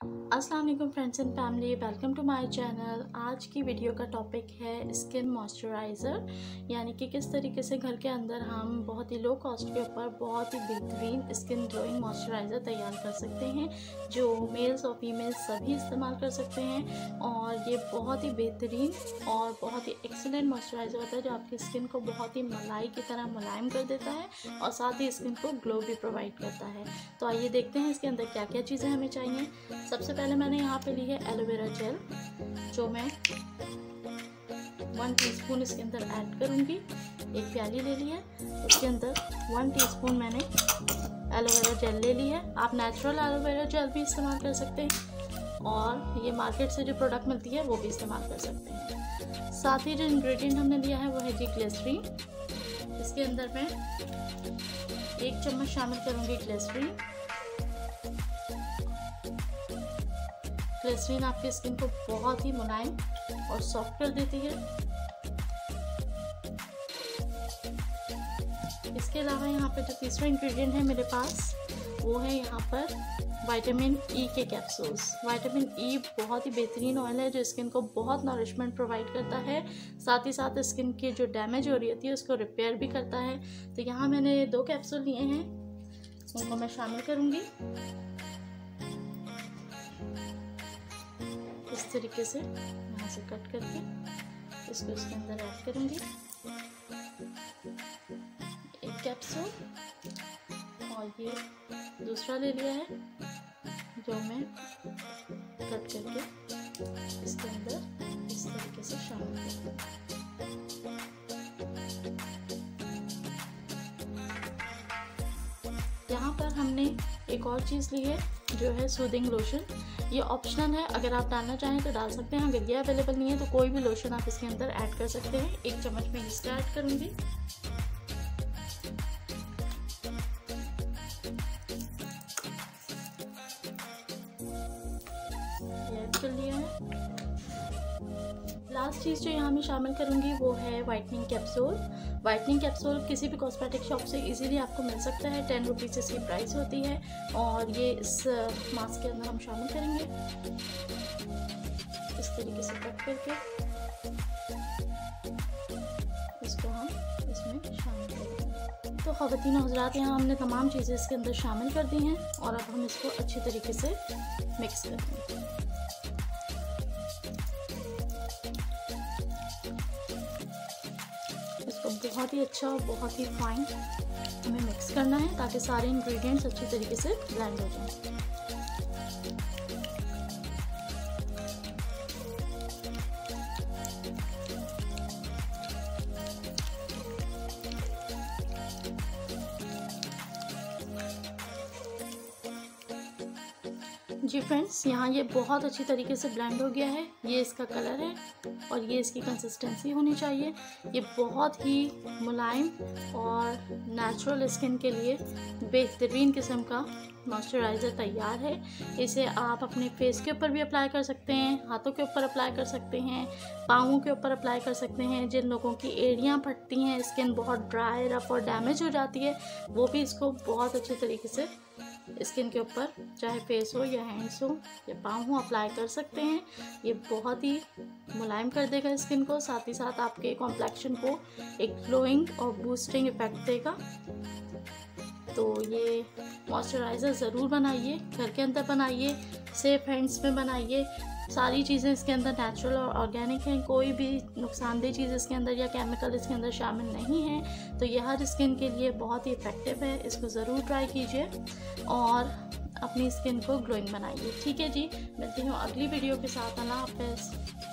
अस्सलाम वालेकुम friends and family, welcome to my channel. आज की वीडियो का टॉपिक है स्किन मॉइस्चराइज़र, यानी कि किस तरीके से घर के अंदर हम बहुत ही लो कॉस्ट के ऊपर बहुत ही बेहतरीन स्किन ग्लोइंग मॉइस्चराइज़र तैयार कर सकते हैं, जो मेल्स और फीमेल्स सभी इस्तेमाल कर सकते हैं। और ये बहुत ही बेहतरीन और बहुत ही एक्सीलेंट मॉइस्चराइज़र होता है, जो आपकी स्किन को बहुत ही मलाई की तरह मुलायम कर देता है और साथ ही स्किन को ग्लो भी प्रोवाइड करता है। तो आइए देखते हैं इसके अंदर क्या क्या चीज़ें हमें चाहिए। सबसे पहले मैंने यहाँ पे ली है एलोवेरा जेल, जो मैं 1 टीस्पून इसके अंदर ऐड करूँगी। एक प्याली ले ली है, उसके अंदर 1 टीस्पून मैंने एलोवेरा जेल ले ली है। आप नेचुरल एलोवेरा जेल भी इस्तेमाल कर सकते हैं और ये मार्केट से जो प्रोडक्ट मिलती है वो भी इस्तेमाल कर सकते हैं। साथ ही जो इंग्रेडिएंट हमने लिया है वो है जी ग्लिसरीन। इसके अंदर मैं 1 चम्मच शामिल करूँगी ग्लिसरीन। ग्लिसरीन आपकी स्किन को बहुत ही मुलायम और सॉफ्ट कर देती है। इसके अलावा यहाँ पे जो तीसरा इंग्रेडिएंट है मेरे पास, वो है यहाँ पर विटामिन ई के कैप्सूल्स। विटामिन ई बहुत ही बेहतरीन ऑयल है, जो स्किन को बहुत नरिशमेंट प्रोवाइड करता है, साथ ही साथ स्किन की जो डैमेज हो रही होती है उसको रिपेयर भी करता है। तो यहाँ मैंने 2 कैप्सूल लिए हैं, उनको मैं शामिल करूँगी। इस तरीके से यहाँ से कट करके इसको इसके अंदर ऐड करूँगी। 1 कैप्सूल, और ये दूसरा ले लिया है जो मैं कट करके इसके अंदर इस तरीके से शामिल करूँगी। यहाँ पर हमने एक और चीज़ ली है जो है सूदिंग लोशन। ये ऑप्शनल है, अगर आप डालना चाहें तो डाल सकते हैं, अगर ये अवेलेबल नहीं है तो कोई भी लोशन आप इसके अंदर ऐड कर सकते हैं। 1 चम्मच में इसका ऐड करूँगी। ऐड कर लिया है। लास्ट चीज़ जो यहाँ मैं शामिल करूँगी वो है वाइटनिंग कैप्सूल। वाइटनिंग कैप्सूल किसी भी कॉस्मेटिक शॉप से इजीली आपको मिल सकता है। 10 रुपीज़ इसकी प्राइस होती है, और ये इस मास्क के अंदर हम शामिल करेंगे। इस तरीके से कट करके इसको हम इसमें शामिल करेंगे। तो ख़वातीन और हज़रात, यहाँ हमने तमाम चीज़ें इसके अंदर शामिल कर दी हैं, और अब हम इसको अच्छी तरीके से मिक्स करेंगे। बहुत ही अच्छा और बहुत ही फाइन हमें मिक्स करना है, ताकि सारे इंग्रेडिएंट्स अच्छी तरीके से ब्लेंड हो जाएं। जी फ्रेंड्स, यहाँ ये बहुत अच्छी तरीके से ब्लेंड हो गया है। ये इसका कलर है और ये इसकी कंसिस्टेंसी होनी चाहिए। ये बहुत ही मुलायम और नेचुरल स्किन के लिए बेहतरीन किस्म का मॉइस्चराइज़र तैयार है। इसे आप अपने फेस के ऊपर भी अप्लाई कर सकते हैं, हाथों के ऊपर अप्लाई कर सकते हैं, पाँवों के ऊपर अप्लाई कर सकते हैं। जिन लोगों की एड़ियाँ फटती हैं, स्किन बहुत ड्राई, रफ और डैमेज हो जाती है, वो भी इसको बहुत अच्छे तरीके से स्किन के ऊपर, चाहे फेस हो या हैंड्स हो या पाँव हो, अप्लाई कर सकते हैं। ये बहुत ही मुलायम कर देगा स्किन को, साथ ही साथ आपके कॉम्प्लेक्शन को एक ग्लोइंग और बूस्टिंग इफेक्ट देगा। तो ये मॉइस्चराइज़र ज़रूर बनाइए, घर के अंदर बनाइए, सेफ हैंड्स में बनाइए। सारी चीज़ें इसके अंदर नेचुरल और ऑर्गेनिक हैं, कोई भी नुकसानदेह चीज़ इसके अंदर या केमिकल इसके अंदर शामिल नहीं है। तो ये हर स्किन के लिए बहुत ही इफ़ेक्टिव है। इसको ज़रूर ट्राई कीजिए और अपनी स्किन को ग्लोइंग बनाइए। ठीक है जी, मिलती हूँ अगली वीडियो के साथ। अल्लाह हाफ़िज़।